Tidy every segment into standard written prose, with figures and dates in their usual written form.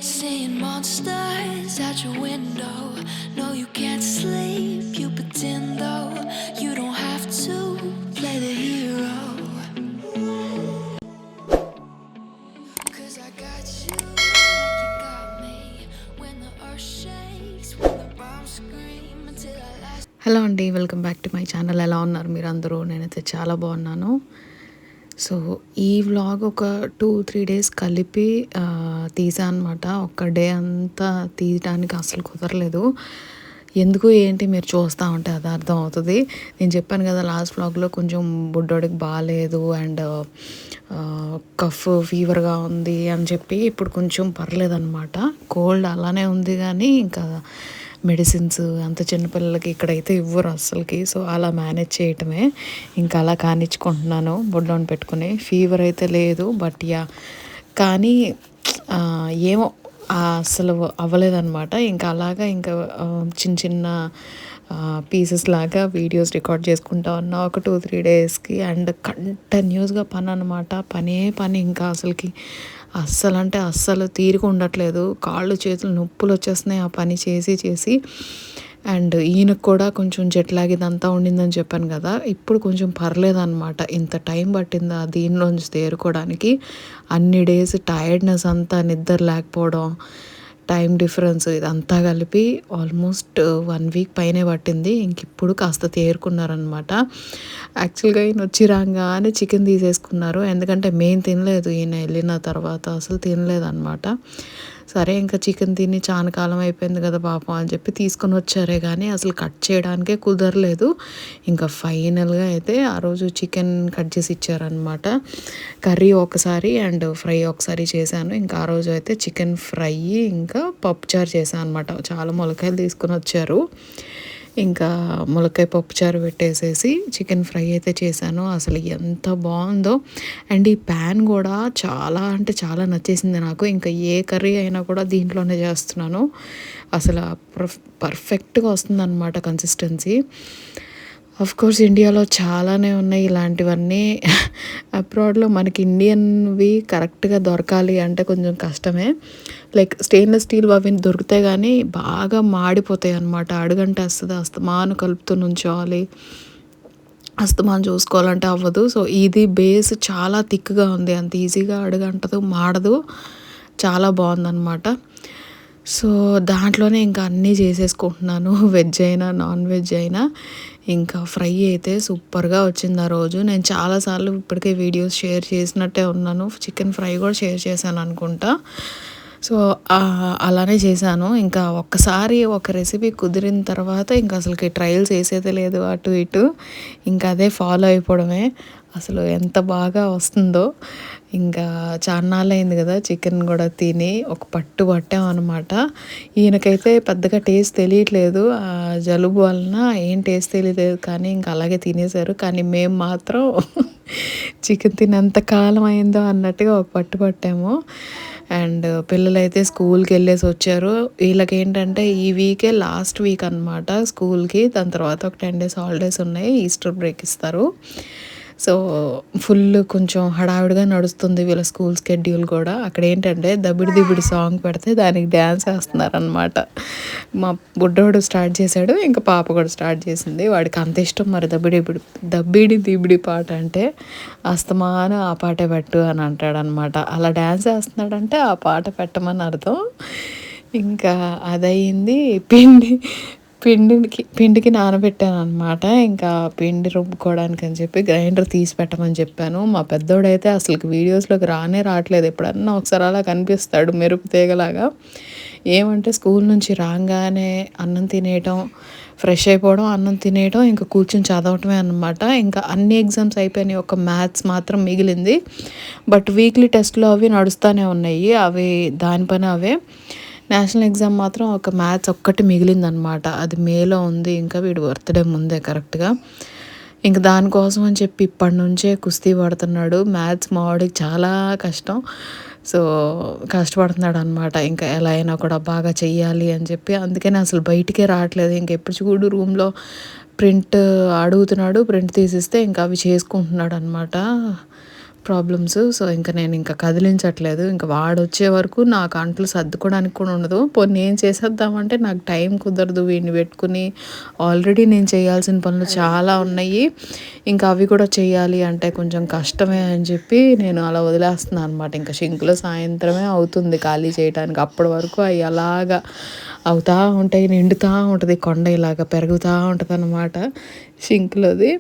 Seeing monsters at your window. No, you can't sleep, you pretend though. You don't have to play the hero. 'Cause I got you like you got me. When the earth shakes, when the bombs scream until I last. Hello అండి, welcome back to my channel. ఎలా ఉన్నారు మీరు అందరూ? నేనైతే చాలా బాగున్నాను. So ఈ vlog ఒక 2-3 డేస్ కలిపి తీసా అనమాట. ఒక్క డే అంతా తీయడానికి అసలు కుదరలేదు. ఎందుకు ఏంటి మీరు చూస్తూ ఉంటే అది అర్థం అవుతుంది. నేను చెప్పాను కదా లాస్ట్ వ్లాగ్లో, కొంచెం బుడ్డోడికి బాగాలేదు అండ్ కఫ్ ఫీవర్గా ఉంది అని చెప్పి. ఇప్పుడు కొంచెం పర్లేదన్నమాట. కోల్డ్ అలానే ఉంది కానీ ఇంకా మెడిసిన్స్ అంత చిన్నపిల్లలకి ఇక్కడైతే ఇవ్వరు అస్సలకి. సో అలా మేనేజ్ చేయటమే, ఇంకా అలా కానిచ్చుకుంటున్నాను బొడ్లోని పెట్టుకుని. ఫీవర్ అయితే లేదు, బట్ కానీ ఏమో అస్సలు అవ్వలేదన్నమాట. ఇంకా అలాగా ఇంకా చిన్న చిన్న పీసెస్ లాగా వీడియోస్ రికార్డ్ చేసుకుంటా ఉన్నా ఒక 2-3 డేస్కి. అండ్ కంటిన్యూస్గా పని అనమాట, పని ఇంకా అసలుకి అస్సలు అంటే అస్సలు తీరిక ఉండట్లేదు. కాళ్ళు చేతులు నొప్పులు వచ్చేస్తున్నాయి ఆ పని చేసి. అండ్ ఈయనకు కూడా కొంచెం జెట్లాగ్ ఇదంతా ఉండిందని చెప్పాను కదా. ఇప్పుడు కొంచెం పర్లేదన్నమాట. ఇంత టైం పట్టిందా దీనిలోంచి తేరుకోవడానికి. అన్ని డేస్ టైర్డ్నెస్ అంతా, నిద్ర లేకపోవడం, టైం డిఫరెన్స్, ఇదంతా కలిపి ఆల్మోస్ట్ 1 వీక్ పైనే పట్టింది. ఇంక ఇప్పుడు కాస్త తేరుకున్నారనమాట. యాక్చువల్గా ఈయన వచ్చి రాగానే చికెన్ తీసేసుకున్నారు. ఎందుకంటే మేము తినలేదు, ఈయన వెళ్ళిన తర్వాత అసలు తినలేదన్నమాట. సరే ఇంకా చికెన్ తిని చాలా కాలం అయిపోయింది కదా పాపం అని చెప్పి తీసుకొని వచ్చారే కానీ అసలు కట్ చేయడానికే కుదరలేదు. ఇంకా ఫైనల్గా అయితే ఆ రోజు చికెన్ కట్ చేసి ఇచ్చారనమాట. కర్రీ ఒకసారి అండ్ ఫ్రై ఒకసారి చేశాను. ఇంకా ఆ రోజు అయితే చికెన్ ఫ్రై ఇంకా పప్పుచారు చేశాను అనమాట. చాలా ములక్కాయలు తీసుకొని వచ్చారు. ఇంకా ములక్కాయ పప్పుచారు పెట్టేసేసి చికెన్ ఫ్రై అయితే చేశాను. అసలు ఎంత బాగుందో. అండ్ ఈ ప్యాన్ కూడా చాలా అంటే చాలా నచ్చేసింది నాకు. ఇంకా ఏ కర్రీ అయినా కూడా దీంట్లోనే చేస్తున్నాను. అసలు పర్ఫెక్ట్గా వస్తుందన్నమాట కన్సిస్టెన్సీ. కోర్స్ ఇండియాలో చాలానే ఉన్నాయి ఇలాంటివన్నీ. అబ్రాడ్లో మనకి ఇండియన్వి కరెక్ట్గా దొరకాలి అంటే కొంచెం కష్టమే. లైక్ స్టెయిన్లెస్ స్టీల్ అవి దొరుకుతాయి కానీ బాగా మాడిపోతాయి అన్నమాట. అడుగంటేస్తుంది, అస్తమాను కలుపుతూ నుంచోవాలి, అస్తమాను చూసుకోవాలంటే అవ్వదు. సో ఇది బేస్ చాలా థిక్గా ఉంది, అంత ఈజీగా అడుగంటదు, మాడదు, చాలా బాగుందన్నమాట. సో దాంట్లోనే ఇంకా అన్నీ చేసేసుకుంటున్నాను, వెజ్ అయినా నాన్ వెజ్ అయినా. ఇంకా ఫ్రై అయితే సూపర్గా వచ్చింది ఆ రోజు. నేను చాలాసార్లు ఇప్పటికే వీడియోస్ షేర్ చేసినట్టే ఉన్నాను. చికెన్ ఫ్రై కూడా షేర్ చేశాను అనుకుంటా. సో అలానే చేశాను. ఇంకా ఒక్కసారి ఒక రెసిపీ కుదిరిన తర్వాత ఇంకా అసలుకి ట్రయల్స్ వేసేదే లేదు అటు ఇటు. ఇంకా అదే ఫాలో అయిపోవడమే. అసలు ఎంత బాగా వస్తుందో. ఇంకా చాన్నాళ్ళయింది కదా చికెన్ కూడా తిని, ఒక పట్టు పట్టాం అనమాట. ఈయనకైతే పెద్దగా టేస్ట్ తెలియట్లేదు, జలుబు వలన ఏం టేస్ట్ తెలియలేదు కానీ ఇంకా అలాగే తినేశారు. కానీ మేము మాత్రం చికెన్ తిని ఎంత కాలం అయిందో అన్నట్టుగా ఒక పట్టు పట్టాము. అండ్ పిల్లలైతే స్కూల్కి వెళ్ళేసి వచ్చారు. వీళ్ళకి ఏంటంటే ఈ వీకే లాస్ట్ వీక్ అనమాట స్కూల్కి. దాని తర్వాత ఒక 10 days హాలిడేస్ ఉన్నాయి, ఈస్టర్ బ్రేక్ ఇస్తారు. సో ఫుల్ కొంచెం హడావిడిగా నడుస్తుంది వీళ్ళ స్కూల్ స్కెడ్యూల్ కూడా. అక్కడ ఏంటంటే దబిడి సాంగ్ పెడితే దానికి డ్యాన్స్ వేస్తున్నారనమాట. మా బుడ్డోడు స్టార్ట్ చేశాడు, ఇంకా పాప కూడా స్టార్ట్ చేసింది. వాడికి అంత ఇష్టం మరి దబ్బిడి దిబిడి పాట అంటే. అస్తమానం ఆ పాటే పెట్టు అని అంటాడనమాట. అలా డ్యాన్స్ వేస్తున్నాడంటే ఆ పాట పెట్టమని అర్థం. ఇంకా అదయింది. పిండికి నానబెట్టాను అనమాట. ఇంకా పిండి రుబ్బుకోవడానికి అని చెప్పి గ్రైండర్ తీసి పెట్టమని చెప్పాను. మా పెద్దోడైతే అసలు వీడియోస్లోకి రావట్లేదు. ఎప్పుడన్నా ఒకసారి అలా కనిపిస్తాడు మెరుపు తీగలాగా. ఏమంటే స్కూల్ నుంచి రాగానే అన్నం తినేయటం, ఫ్రెష్ అయిపోవడం, అన్నం తినేయటం, ఇంకా కూర్చొని చదవటమే అనమాట. ఇంకా అన్ని ఎగ్జామ్స్ అయిపోయినాయి, ఒక మ్యాథ్స్ మాత్రం మిగిలింది. బట్ వీక్లీ టెస్ట్లో అవి నడుస్తూనే ఉన్నాయి, అవి దాని పని అవే. నేషనల్ ఎగ్జామ్ మాత్రం ఒక మ్యాథ్స్ ఒక్కటి మిగిలిందనమాట. అది మేలో ఉంది, ఇంకా వీడు బర్త్డే ముందే కరెక్ట్గా. ఇంక దానికోసం అని చెప్పి ఇప్పటి నుంచే కుస్తీ పడుతున్నాడు. మ్యాథ్స్ మా వాడికి చాలా కష్టం. సో కష్టపడుతున్నాడు అనమాట. ఇంకా ఎలా అయినా కూడా బాగా చెయ్యాలి అని చెప్పి. అందుకని అసలు బయటికే రావట్లేదు. ఇంకెప్పుడు చూడు రూమ్లో ప్రింట్ అడుగుతున్నాడు, ప్రింట్ తీసిస్తే ఇంకా అవి చేసుకుంటున్నాడు అనమాట. ప్రాబ్లమ్స్. సో, నేను ఇంకా కదిలించట్లేదు. ఇంక వాడొచ్చే వరకు నాకు అంట్లు సర్దుకోవడానికి కూడా ఉండదు. పోనీ నేను చేసేద్దామంటే నాకు టైం కుదరదు వీడిని పెట్టుకుని. ఆల్రెడీ నేను చేయాల్సిన పనులు చాలా ఉన్నాయి. ఇంకా అవి కూడా చేయాలి అంటే కొంచెం కష్టమే అని చెప్పి నేను అలా వదిలేస్తున్నాను అనమాట. ఇంకా షింక్‌లో సాయంత్రమే అవుతుంది ఖాళీ చేయటానికి. అప్పటి వరకు అయి అలాగా అవుతా ఉంటాయి, నిండుతా ఉంటది. కొండ ఇలాగా పెరుగుతా ఉంటదనమాట షింక్‌లోది.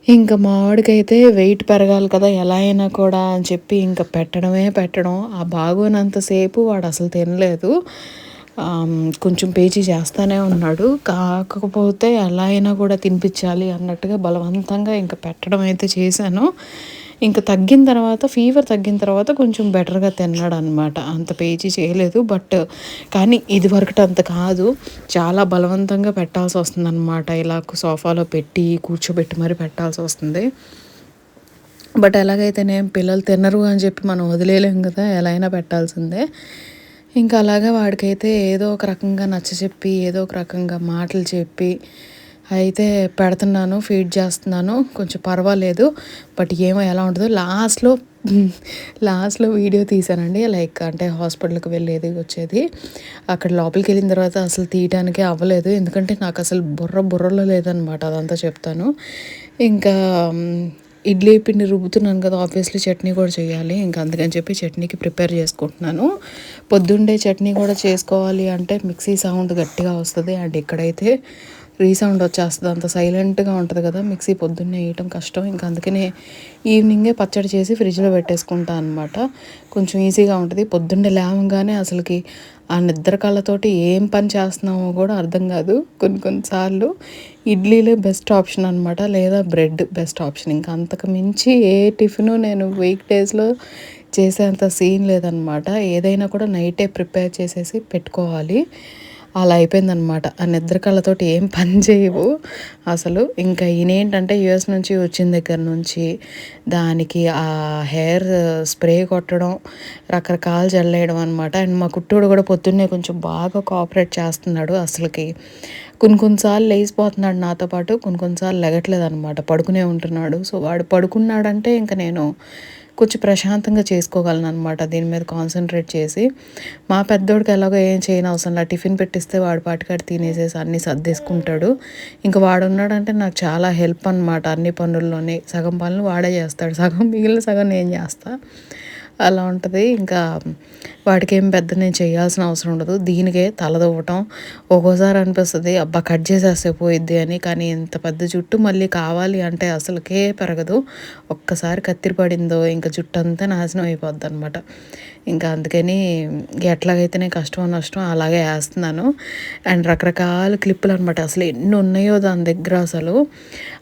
ఇంకా మా వాడికైతే వెయిట్ పెరగాలి కదా ఎలా అయినా కూడా అని చెప్పి ఇంకా పెట్టడం. ఆ బాగోనంత సేపు వాడు అసలు తినలేదు. కొంచెం పేచీ చేస్తానే ఉన్నాడు. కాకపోతే ఎలా అయినా కూడా తినిపించాలి అన్నట్టుగా బలవంతంగా ఇంకా పెట్టడం అయితే చేశాను. ఇంకా తగ్గిన తర్వాత ఫీవర్ తగ్గిన తర్వాత కొంచెం బెటర్‌గా తిన్నాడనమాట. అంత పేచీ చేయలేదు. కానీ ఇదివరకటి అంత కాదు. చాలా బలవంతంగా పెట్టాల్సొస్తుందనమాట. ఇలా సోఫాలో పెట్టి, కూర్చోబెట్టి మరీ పెట్టాల్సొస్తుంది. ఎలాగైతేనేం పిల్లలు తినరు అని చెప్పి మనం వదిలేయలేం కదా! ఎలా అయినా పెట్టాల్సిందే. ఇంకా అలాగా వాడికైతే ఏదో ఒక రకంగా నచ్చచెప్పి, ఏదో ఒక రకంగా మాటలు చెప్పి అయితే పెడుతున్నాను, ఫీడ్ చేస్తున్నాను. కొంచెం పర్వాలేదు. ఏమో ఎలా ఉంటదో లాస్ట్‌లో వీడియో తీశానండి. అంటే హాస్పిటల్‌కి వెళ్ళేది, వచ్చేది. అక్కడ లోపలికెళ్ళిన తర్వాత అసలు తీయటానికే అవ్వలేదు. ఎందుకంటే నాకసలు బుర్రలో లేదనమాట. అదంతా చెప్తాను. ఇంకా ఇడ్లీ పిండి రుబ్బుతున్నాను కదా! ఆబ్వియస్లీ చట్నీ కూడా చేయాలి. ఇంకా అందుకని చెప్పి చట్నీకి ప్రిపేర్ చేసుకుంటున్నాను. పొద్దున్నే చట్నీ కూడా చేసుకోవాలి అంటే మిక్సీ సౌండ్ గట్టిగా వస్తది. అండ్ ఇక్కడైతే రీసౌండ్ వచ్చేస్తది. అంత సైలెంట్‌గా ఉంటది కదా! మిక్సీ పొద్దున్నే వేయటం కష్టం. ఇంకా అందుకనే ఈవినింగే పచ్చడి చేసి ఫ్రిడ్జ్‌లో పెట్టేసుకుంటా అనమాట. కొంచెం ఈజీగా ఉంటది. పొద్దున్నే లేవంగానే అసలకి ఆ నిద్ర కళ్ళతోటి ఏం పని చేస్తున్నామో కూడా అర్థం కాదు. కొన్ని సార్లు ఇడ్లీలే బెస్ట్ ఆప్షన్ అనమాట. లేదా బ్రెడ్ బెస్ట్ ఆప్షన్. ఇంకా అంతకు మించి ఏ టిఫిను నేను వీక్ డేస్‌లో చేసేంత సీన్ లేదనమాట. ఏదైనా కూడా నైటే ప్రిపేర్ చేసేసి పెట్టుకోవాలి. అలా అయిపోయిందనమాట. ఆ నిద్ర కళ్ళతోటి ఏం పని చేయవు అసలు. ఇంకా ఈయనేంటంటే యూఎస్ నుంచి వచ్చిన దగ్గర నుంచి దానికి ఆ హెయిర్ స్ప్రే కొట్టడం, రకరకాలు జల్లేయడం అనమాట. అండ్ మా కుట్టోడు కూడా పొద్దున్నే కొంచెం బాగా కోఆపరేట్ చేస్తున్నాడు అసలకి. కొన్ని సార్లు లేసిపోతున్నాడు నాతో పాటు. కొన్ని సార్లు లెగట్లేదనమాట. పడుకునే ఉంటున్నాడు. సో, వాడు పడుకున్నాడంటే ఇంక నేను కొంచెం ప్రశాంతంగా చేసుకోగలననమాట. దీని మీద కాన్సంట్రేట్ చేసి. మా పెద్దోడికి ఎలాగో ఏం చేయనవసరంలా. టిఫిన్ పెట్టిస్తే వాడి పాటికాడు తినేసేసి అన్నీ సర్దేసుకుంటాడు. ఇంక వాడున్నాడంటే నాకు చాలా హెల్ప్ అనమాట అన్ని పనుల్లోని. సగం పనులు వాడే చేస్తాడు. మిగిలిన సగం నేను చేస్తా. అలా ఉంటది. ఇంకా వాడికేం పెద్ద నేను చేయాల్సిన అవసరం ఉండదు. దీనికే తలదువ్వటం ఒక్కోసారి అనిపిస్తది అబ్బా! కట్ చేసేస్తే పోయిద్ది అని. కానీ ఇంత పెద్ద జుట్టు మళ్ళీ కావాలి అంటే అసలుకే పెరగదు. ఒక్కసారి కత్తిరి పడిందో ఇంక జుట్టంతా నాశనం అయిపోద్దనమాట. ఇంకా అందుకని ఎట్లాగైతేనే కష్టమో నష్టమో అలాగే ఏస్తున్నాను. అండ్ రకరకాల క్లిప్పులనమాట. అసలు ఎన్ని ఉన్నాయో దాని దగ్గర అసలు.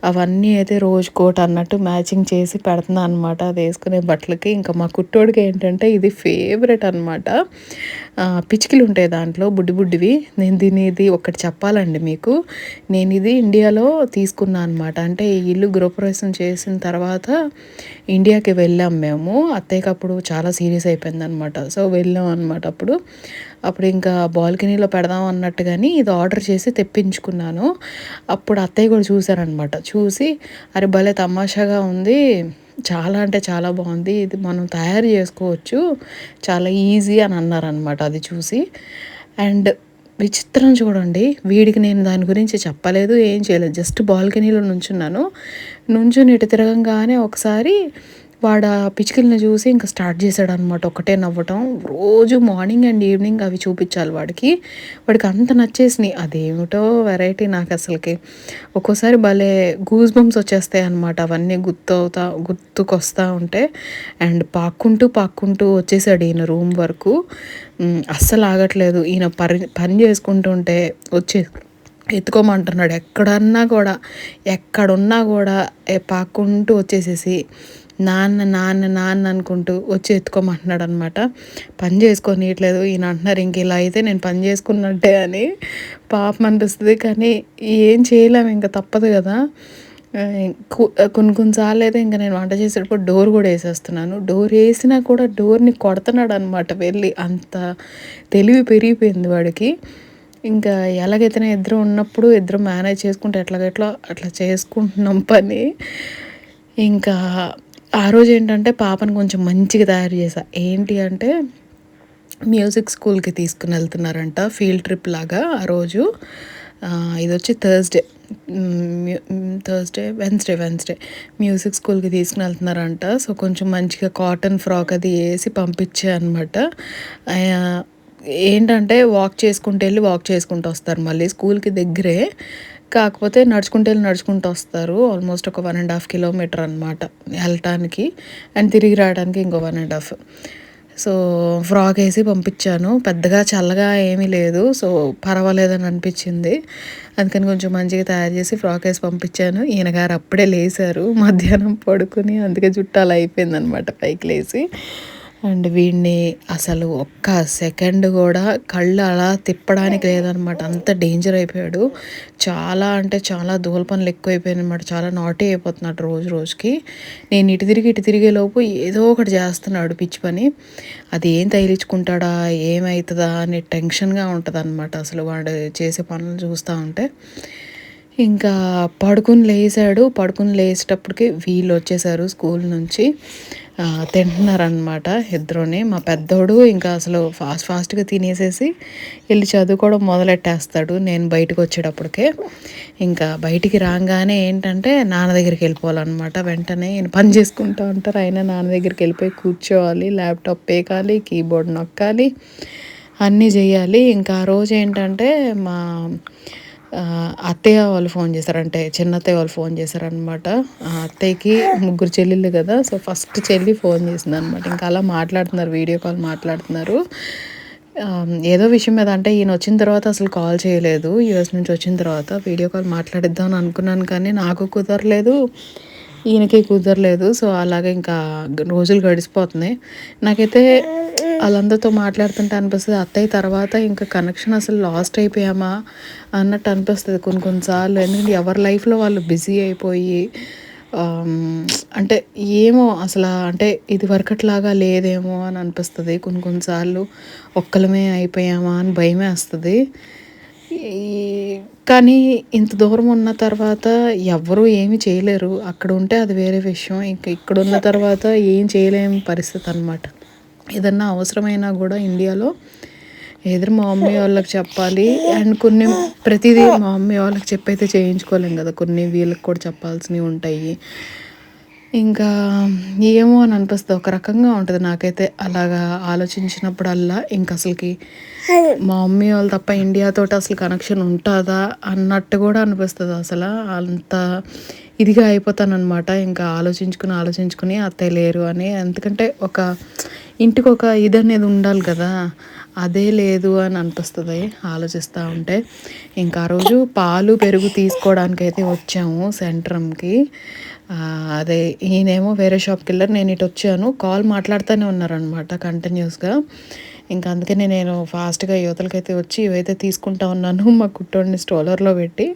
అవన్నీ అయితే రోజుకోటి అన్నట్టు మ్యాచింగ్ చేసి పెడుతున్నా అనమాట అది వేసుకునే బట్టలకి. ఇంకా మా కుట్టోడికి ఏంటంటే ఇది ఫేవరెట్ అనమాట. పిచ్చికలు ఉంటాయి దాంట్లో బుడ్డివి. ఇది ఒకటి చెప్పాలండి మీకు. నేను ఇది ఇండియాలో తీసుకున్నా అనమాట. అంటే ఈ ఇల్లు గృహప్రవేశం చేసిన తర్వాత ఇండియాకి వెళ్ళాం మేము. అత్తయ్యకి అప్పుడు చాలా సీరియస్ అయిపోయిందనమాట. సో, వెళ్ళాం అనమాట అప్పుడు ఇంకా బాల్కనీలో పెడదాం అన్నట్టుగాని ఇది ఆర్డర్ చేసి తెప్పించుకున్నాను. అప్పుడు అత్తయ్య కూడా చూసారనమాట. చూసి అరే భలే తమాషాగా ఉంది, చాలా అంటే చాలా బాగుంది, ఇది మనం తయారు చేసుకోవచ్చు, చాలా ఈజీ అని అన్నారనమాట అది చూసి. అండ్ విచిత్రం చూడండి, వీడికి నేను దాని గురించి చెప్పలేదు, ఏం చేయలేదు. జస్ట్ బాల్కనీలో నుంచుని ఇటు తిరగంగానే ఒకసారి వాడు ఆ పిచ్చుకల్ని చూసి ఇంకా స్టార్ట్ చేశాడనమాట ఒకటే నవ్వటం. రోజు మార్నింగ్ అండ్ ఈవినింగ్ అవి చూపించాలి వాడికి అంత నచ్చేసినాయి. అదేమిటో వెరైటీ నాకు అసలుకి. ఒక్కోసారి భలే గూస్ బంప్స్ వచ్చేస్తాయి అనమాట. అవన్నీ గుర్తుకొస్తా ఉంటే. అండ్ పాక్కుంటూ వచ్చేసాడు ఈయన రూమ్ వరకు. అస్సలు ఆగట్లేదు. ఈయన పని చేసుకుంటుంటే వచ్చి ఎత్తుకోమంటున్నాడు. ఎక్కడున్నా కూడా పాక్కుంటూ వచ్చేసేసి నాన్న అనుకుంటూ వచ్చి ఎత్తుకోమంటున్నాడు అనమాట. పని చేసుకోనీయట్లేదు. ఈయన అంటున్నారు ఇంక ఇలా అయితే నేను పని చేసుకున్నట్టే అని. పాపం అనిపిస్తుంది. కానీ ఏం చేయలేము, ఇంకా తప్పదు కదా. కొన్నిసార్లు అయితే ఇంకా నేను వంట చేసేటప్పుడు డోర్ కూడా వేసేస్తున్నాను. డోర్ వేసినా కూడా డోర్ని కొడుతున్నాడు అనమాట వెళ్ళి. అంత తెలివి పెరిగిపోయింది వాడికి. ఇంకా ఎలాగైతేనే ఇద్దరు మేనేజ్ చేసుకుంటే అట్లా చేసుకుంటున్నాం పని. ఇంకా ఆ రోజు ఏంటంటే పాపను కొంచెం మంచిగా తయారు చేశా. ఏంటి అంటే మ్యూజిక్ స్కూల్‌కి తీసుకొని వెళ్తున్నారంట ఫీల్డ్ ట్రిప్ లాగా ఆ రోజు. ఇదొచ్చి థర్స్‌డే. వెన్స్‌డే మ్యూజిక్ స్కూల్‌కి తీసుకొని వెళ్తున్నారంట. సో, కొంచెం మంచిగా కాటన్ ఫ్రాక్ అది ఏసి పంపించా అనమాట. ఆహ్, ఏంటంటే వాక్ చేసుకుంటూ వస్తారు మళ్ళీ స్కూల్‌కి దగ్గరే. కాకపోతే నడుచుకుంటూ వస్తారు. ఆల్మోస్ట్ ఒక 1½ కిలోమీటర్ అనమాట ఎళ్ళటానికి. అండ్ తిరిగి రావడానికి ఇంకో 1½ సో, ఫ్రాకేసి పంపించాను. పెద్దగా చల్లగా ఏమీ లేదు. సో, పర్వాలేదని అనిపించింది. అందుకని కొంచెం మంచిగా తయారు చేసి ఫ్రాకేసి పంపించాను. ఈయన గారు అప్పుడే లేసారు. మధ్యాహ్నం పడుకొని అందుకే జుట్టు అలా అయిపోయిందనమాట పైకి లేసి. అండ్ వీడిని అసలు ఒక్క సెకండ్ కూడా కళ్ళు అలా తిప్పడానికి లేదనమాట. అంత డేంజర్ అయిపోయాడు. చాలా అంటే చాలా దూల పనులు ఎక్కువైపోయాయనమాట. చాలా నాటీ అయిపోతున్నాడు రోజు రోజుకి. నేను ఇటు తిరిగేలోపు ఏదో ఒకటి చేస్తున్నాడు పిచ్చి పని. అది ఏం తగిలించుకుంటాడా, ఏమవుతుందా అని టెన్షన్‌గా ఉంటదనమాట అసలు వాడు చేసే పనులు చూస్తా ఉంటే. ఇంకా పడుకొని లేచేటప్పటికి వీళ్ళొచ్చేసారు స్కూల్ నుంచి. తింటున్నారనమాట ఇద్దరూని. మా పెద్దోడు ఇంకా అసలు ఫాస్ట్‌గా తినేసేసి ఎళ్లి చదువుకోవడం మొదలెట్టేస్తాడు నేను బయటకొచ్చేటప్పటికే. ఇంకా బయటికి రాంగానే ఏంటంటే నాన్న దగ్గరికెళ్ళిపోవాలనమాట వెంటనే. ఈయన పని చేసుకుంటా ఉంటారు. అయినా నాన్న దగ్గరికెళ్ళిపోయి కూర్చోవాలి. ల్యాప్‌టాప్ పేకాలి, కీబోర్డ్ నొక్కాలి, అన్నీ జెయ్యాలి. ఇంకా ఆ రోజేంటంటే మా అత్తయ్య వాళ్ళు ఫోన్ చేశారు. అంటే చిన్నత్తయ్య వాళ్ళు ఫోన్ చేశారనమాట. అత్తయ్యకి ముగ్గురు చెల్లెళ్ళు కదా! సో, ఫస్ట్ చెల్లి ఫోన్ చేసిందనమాట. ఇంకా అలా మాట్లాడుతున్నారు. వీడియో కాల్ మాట్లాడుతున్నారు. ఏదో విషయం మీద అంటే ఈయనొచ్చిన తర్వాత అసలు కాల్ చేయలేదు. యూఎస్ నుంచి వచ్చిన తర్వాత వీడియో కాల్ మాట్లాడిద్దాం అని అనుకున్నాను కానీ నాకు కుదరలేదు. ఈయనకి కుదరలేదు. సో, అలాగే ఇంకా రోజులు గడిచిపోతున్నాయి. నాకైతే ఆళ్ళందరితో మాట్లాడుతుంటే అనిపిస్తది అత్తయ్య తర్వాత ఇంకా కనెక్షన్ అసలు లాస్ట్ అయిపోయామా అన్నట్టు అనిపిస్తది కొన్ని సార్లు. ఎందుకంటే ఎవరి లైఫ్‌లో వాళ్ళు బిజీ అయిపోయి అంటే ఏమో అసల అంటే ఇదివరకట్లాగా లేదేమో అని అనిపిస్తది. కొన్ని సార్లు ఒక్కలమే అయిపోయామా అని భయమేస్తది. ఈ కానీ ఇంత దూరం ఉన్న తర్వాత ఎవ్వరు ఏమి చేయలేరు. అక్కడ ఉంటే అది వేరే విషయం. ఇక్కడున్న తర్వాత ఏం చేయలేని పరిస్థితి అనమాట. ఏదన్నా అవసరమైనా గూడా ఇండియాలో ఎదురు మా మమ్మీ వాళ్ళకి చెప్పాలి. అండ్ ప్రతిదీ మా మమ్మీ వాళ్ళకి చెప్పైతే చేయించుకోలేం గదా! కొన్ని వీళ్ళకి కూడా చెప్పాల్సినవి ఉంటాయి. ఇంకా ఏమో అని అనిపిస్తది. ఒక రకంగా ఉంటది నాకైతే అలాగా ఆలోచించినప్పుడల్లా అసలకి మా మమ్మీ వాళ్ళు తప్ప ఇండియాతోటి అసలు కనెక్షన్ ఉంటదా అన్నట్టు గూడా అనిపిస్తది అసల. అంత ఇదిగా అయిపోతాననమాట. ఇంకా ఆలోచించుకుని అత్తయ్య లేరు అని. ఎందుకంటే ఇంటికొక ఇదనేది ఉండాలి కదా! అదే లేదు అని అనిపిస్తది ఆలోచిస్తా ఉంటే. ఇంకా ఆ రోజు పాలు, పెరుగు తీసుకోవడానికైతే వచ్చాము సెంట్రమ్‌కి. అదే ఈయనేమో వేరే షాప్‌కెళ్లారు. నేను ఇటొచ్చాను. కాల్ మాట్లాడుతూనే ఉన్నారనమాట కంటిన్యూస్‌గా. ఇంకా అందుకనే నేను ఫాస్ట్‌గా యువతలకైతే వచ్చి ఇవైతే తీసుకుంటా ఉన్నాను. మా కుట్టోడిని స్ట్రోలర్‌లో పెట్టి.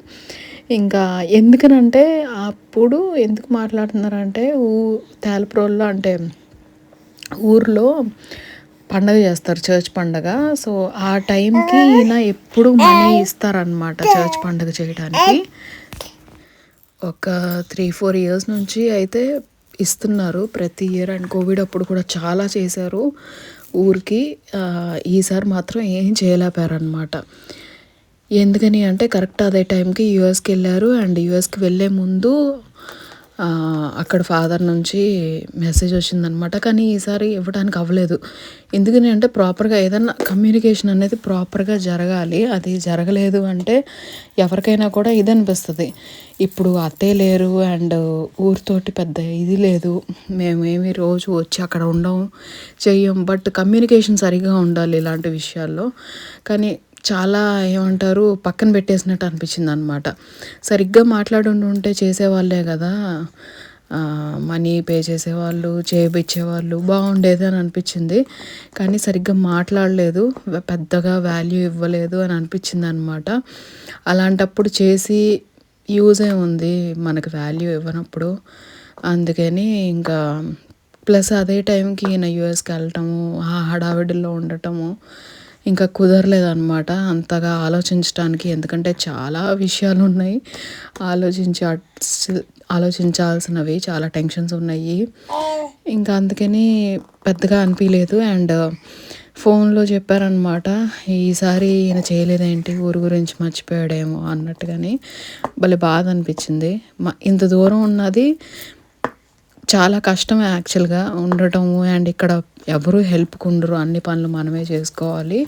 ఇంకా ఎందుకనంటే అప్పుడు ఎందుకు మాట్లాడుతున్నారంటే తాళపరోలులో అంటే ఊర్లో పండగ చేస్తారు చర్చ్ పండగ. సో, ఆ టైంకి ఈయన ఎప్పుడు మనీ ఇస్తారనమాట చర్చ్ పండగ చేయడానికి. ఒక 3-4 ఇయర్స్ నుంచి అయితే ఇస్తున్నారు ప్రతి ఇయర్. అండ్ కోవిడ్ అప్పుడు కూడా చాలా చేశారు ఊరికి. ఈసారి మాత్రం ఏం చేయలేకపోయారనమాట. ఎందుకని అంటే కరెక్ట్ అదే టైంకి యూఎస్‌కెళ్లారు. అండ్ యూఎస్‌కి వెళ్ళే ముందు అక్కడ ఫాదర్ నుంచి మెసేజ్ వచ్చిందనమాట. కానీ ఈసారి ఇవ్వడానికి అవ్వలేదు. ఎందుకని అంటే ప్రాపర్‌గా ఏదన్నా కమ్యూనికేషన్ అనేది ప్రాపర్‌గా జరగాలి. అది జరగలేదు అంటే ఎవరికైనా కూడా ఇదనిపిస్తది. ఇప్పుడు అత్తయ్య లేరు అండ్ ఊరితోటి పెద్ద ఇది లేదు. మేమేమి రోజు వచ్చి అక్కడ ఉండం, చెయ్యం. బట్ కమ్యూనికేషన్ సరిగ్గా ఉండాలి ఇలాంటి విషయాల్లో. కానీ చాలా ఏమంటారు పక్కన పెట్టేసినట్టు అనిపించిందనమాట. సరిగ్గా మాట్లాడుండుంటే చేసేవాళ్ళే గదా! మనీ పే చేసేవాళ్ళు, చేపిచ్చేవాళ్ళు బాగుండేది అని అనిపించింది. కానీ సరిగ్గా మాట్లాడలేదు. పెద్దగా వాల్యూ ఇవ్వలేదు అని అనిపించిందనమాట. అలాంటప్పుడు చేసి యూజ్ ఏముంది మనకు వాల్యూ ఇవ్వనప్పుడు. అందుకని ఇంకా ప్లస్ అదే టైంకి ఈయన యూఎస్‌కి వెళ్ళటము, ఆ హడావిడిలో ఉండటము ఇంకా కుదరలేదనమాట అంతగా ఆలోచించటానికి. ఎందుకంటే చాలా విషయాలున్నాయి. ఆలోచించాల్సినవి, చాలా టెన్షన్స్ ఉన్నాయి. ఇంకా అందుకని పెద్దగా అనిపించలేదు. అండ్ ఫోన్లో చెప్పారనమాట, ఈసారి ఈయన చేయలేదేంటి, ఊరు గురించి మర్చిపోయాడేమో అన్నట్టుగాని భలే బాధ అనిపించింది. ఇంత దూరం ఉన్నది చాలా కష్టం యాక్చువల్గా ఉండటము. అండ్ ఇక్కడ ఎవరు హెల్ప్కి ఉండరు, అన్ని పనులు మనమే చేసుకోవాలి.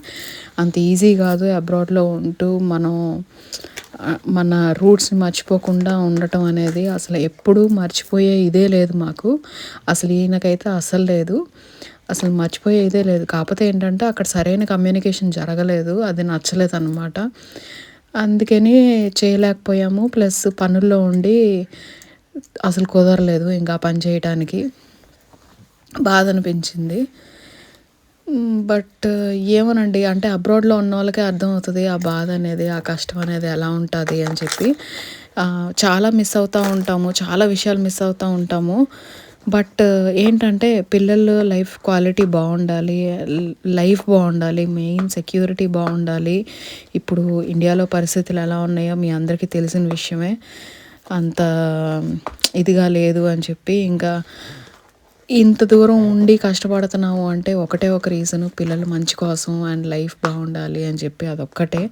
అంత ఈజీ కాదు అబ్రాడ్లో ఉంటూ మనం మన రూట్స్ని మర్చిపోకుండా ఉండటం అనేది. అసలు ఎప్పుడూ మర్చిపోయే ఇదే లేదు మాకు, అసలు ఈయనకైతే అసలు లేదు, అసలు మర్చిపోయే ఇదే లేదు. కాకపోతే ఏంటంటే అక్కడ సరైన కమ్యూనికేషన్ జరగలేదు, అది నచ్చలేదు అనమాట. అందుకని చేయలేకపోయాము. ప్లస్ పనుల్లో ఉండి అసలు కుదరలేదు ఇంకా పని చేయటానికి. బాధ అనిపించింది. బట్ ఏమోనండి, అంటే అబ్రాడ్లో ఉన్న వాళ్ళకే అర్థమవుతుంది ఆ బాధ అనేది, ఆ కష్టం అనేది ఎలా ఉంటుంది అని చెప్పి. చాలా మిస్ అవుతూ ఉంటాము, చాలా విషయాలు మిస్ అవుతూ ఉంటాము. బట్ ఏంటంటే పిల్లలు లైఫ్ క్వాలిటీ బాగుండాలి, లైఫ్ బాగుండాలి, మెయిన్ సెక్యూరిటీ బాగుండాలి. ఇప్పుడు ఇండియాలో పరిస్థితులు ఎలా ఉన్నాయో మీ అందరికీ తెలిసిన విషయమే. అంత ఇదిగా లేదు అని చెప్పి, ఇంకా ఇంత దూరం ఉండి కష్టపడుతున్నాము అంటే ఒకటే ఒక రీజను, పిల్లలు మంచి కోసం అండ్ లైఫ్ బాగుండాలి అని చెప్పి. అదొక్కటే,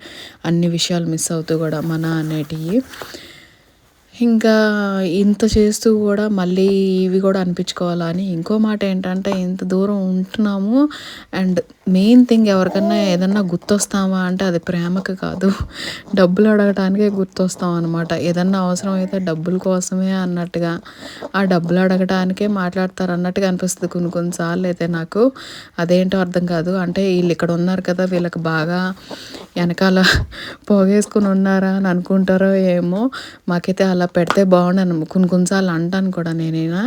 అన్ని విషయాలు మిస్ అవుతూ కూడా మన అనేటివి. ఇంకా ఇంత చేస్తూ కూడా మళ్ళీ ఇవి కూడా అనిపించుకోవాలా అని. ఇంకో మాట ఏంటంటే, ఇంత దూరం ఉంటున్నాము అండ్ మెయిన్ థింగ్ ఎవరికన్నా ఏదన్నా గుర్తొస్తామా అంటే అది ప్రేమకి కాదు, డబ్బులు అడగటానికే గుర్తొస్తాం అనమాట. ఏదన్నా అవసరం అయితే డబ్బుల కోసమే అన్నట్టుగా, ఆ డబ్బులు అడగటానికే మాట్లాడతారు అన్నట్టుగా అనిపిస్తుంది కొన్నిసార్లు అయితే నాకు. అదేంటో అర్థం కాదు. అంటే వీళ్ళు ఇక్కడ ఉన్నారు కదా, వీళ్ళకి బాగా వెనకాల పోగేసుకుని ఉన్నారా అని అనుకుంటారో ఏమో. మాకైతే అలా పెడితే బాగుండను కొన్నిసార్లు అంటాను కూడా నేనైనా.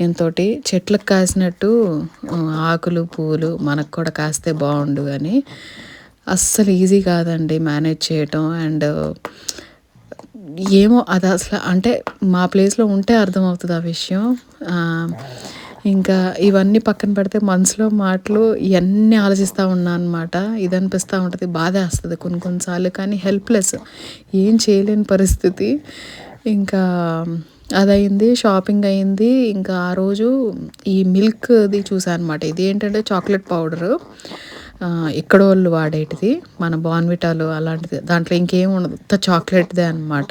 ఎంతోటి చెట్లకు కాసినట్టు ఆకులు పూలు మనకు కూడా కాస్తే బాగుండు అని. అస్సలు ఈజీ కాదండి మేనేజ్ చేయటం. అండ్ ఏమో అది అసలు, అంటే మా ప్లేస్లో ఉంటే అర్థమవుతుంది ఆ విషయం. ఇంకా ఇవన్నీ పక్కన పెడితే మనసులో మాటలు ఇవన్నీ ఆలోచిస్తూ ఉన్నా అనమాట. ఇది అనిపిస్తూ ఉంటుంది, బాధ వేస్తుంది కొన్నిసార్లు, కానీ హెల్ప్లెస్, ఏం చేయలేని పరిస్థితి. ఇంకా అదయింది, షాపింగ్ అయింది. ఇంకా ఆ రోజు ఈ మిల్క్ది చూసాను అనమాట. ఇది ఏంటంటే చాక్లెట్ పౌడరు, ఇక్కడ వాళ్ళు వాడేటిది, మన బార్న్విటాలు అలాంటిది. దాంట్లో ఇంకేం ఉండదు, చాక్లెట్దే అనమాట.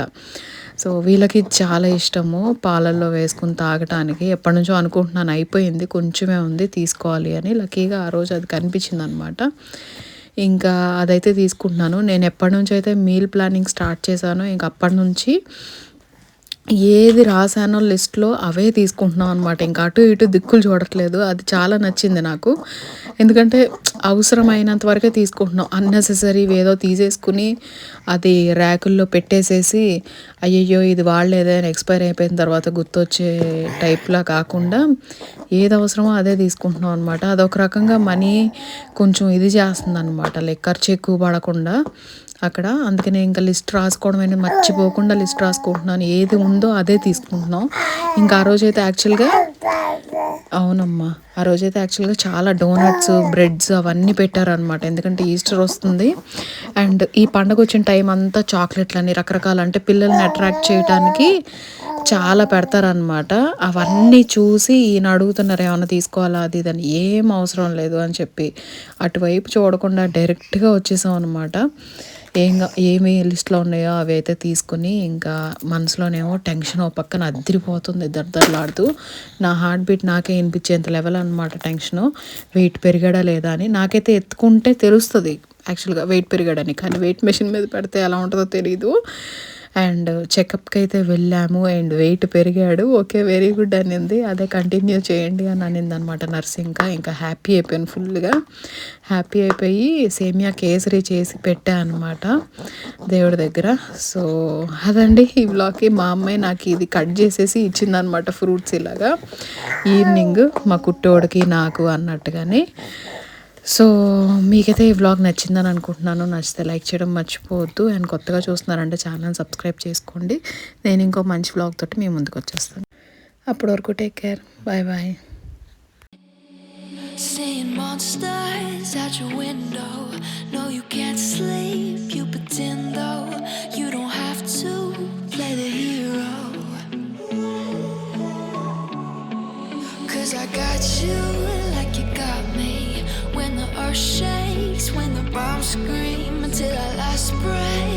సో వీళ్ళకి చాలా ఇష్టము పాలల్లో వేసుకుని తాగటానికి. ఎప్పటి నుంచో అనుకుంటున్నాను, అయిపోయింది, కొంచెమే ఉంది తీసుకోవాలి అని. లక్కీగా ఆ రోజు అది కనిపించింది అనమాట. ఇంకా అదైతే తీసుకుంటున్నాను. నేను ఎప్పటి నుంచి అయితే మీల్ ప్లానింగ్ స్టార్ట్ చేశానో ఇంక అప్పటి నుంచి ఏది రాసానో లిస్ట్లో అవే తీసుకుంటున్నాం అనమాట. ఇంకా అటు ఇటు దిక్కులు చూడట్లేదు. అది చాలా నచ్చింది నాకు. ఎందుకంటే అవసరమైనంత వరకే తీసుకుంటున్నాం. అన్నెసెసరీవి ఏదో తీసేసుకుని అది ర్యాకుల్లో పెట్టేసేసి అయ్యయ్యో ఇది వాడలేదని ఎక్స్పైర్ అయిపోయిన తర్వాత గుర్తొచ్చే టైప్లా కాకుండా ఏది అవసరమో అదే తీసుకుంటున్నాం అనమాట. అదొక రకంగా మనీ కొంచెం ఇది చేస్తుంది అనమాట, లైక్ ఖర్చు ఎక్కువ పడకుండా అక్కడ. అందుకనే ఇంకా లిస్ట్ రాసుకోవడం అనేది మర్చిపోకుండా లిస్ట్ రాసుకుంటున్నాను, ఏది ఉందో అదే తీసుకుంటున్నాం. ఇంకా ఆ రోజైతే యాక్చువల్గా, అవునమ్మా, ఆ రోజైతే యాక్చువల్గా చాలా డోనట్స్, బ్రెడ్స్ అవన్నీ పెట్టారనమాట. ఎందుకంటే ఈస్టర్ వస్తుంది అండ్ ఈ పండగ వచ్చిన టైం అంతా చాక్లెట్లు అని రకరకాలు, అంటే పిల్లల్ని అట్రాక్ట్ చేయడానికి చాలా పెడతారనమాట. అవన్నీ చూసి ఈయన అడుగుతున్నారు ఏమన్నా తీసుకోవాలా అది ఇదని. ఏం అవసరం లేదు అని చెప్పి అటువైపు చూడకుండా డైరెక్ట్గా వచ్చేసాం అనమాట. ఏమి లిస్ట్లో ఉన్నాయో అవి అయితే తీసుకుని, ఇంకా మనసులోనేమో టెన్షన్ ఓ పక్కన అదిరిపోతుంది దర్దర్లాడుతూ. నా హార్ట్ బీట్ నాకే వినిపించేంత లెవెల్ అనమాట టెన్షను. వెయిట్ పెరిగాడా లేదా అని నాకైతే ఎత్తుకుంటే తెలుస్తుంది యాక్చువల్గా వెయిట్ పెరిగాడని, కానీ వెయిట్ మెషిన్ మీద పెడితే ఎలా ఉంటుందో తెలీదు. అండ్ చెకప్కి అయితే వెళ్ళాము అండ్ వెయిట్ పెరిగాడు. ఓకే, వెరీ గుడ్ అనింది. అదే కంటిన్యూ చేయండి అని అనింది అనమాట నర్స్. ఇంకా హ్యాపీ అయిపోయాను, ఫుల్గా హ్యాపీ అయిపోయి సేమియా కేసరి చేసి పెట్టా అనమాట దేవుడి దగ్గర. సో అదండి ఈ వ్లాగ్కి. మా అమ్మాయి నాకు ఇది కట్ చేసేసి ఇచ్చిందనమాట, ఫ్రూట్స్ ఇలాగా ఈవినింగ్ మా కుట్టోడికి నాకు అన్నట్టుగానే. సో మీకైతే ఈ వ్లాగ్ నచ్చిందని అనుకుంటున్నాను. నచ్చితే లైక్ చేయడం మర్చిపోవద్దు. అండ్ కొత్తగా చూస్తున్నారంటే ఛానల్ సబ్స్క్రైబ్ చేసుకోండి. నేను ఇంకో మంచి వ్లాగ్ తోటి మీ ముందుకు వచ్చేస్తాను. అప్పటి వరకు take care, bye bye. Seeing monsters at your window. No, you can't sleep, you pretend though. You don't have to play the hero. you like you got me. When the earth shakes, when the bombs scream, until our last breath.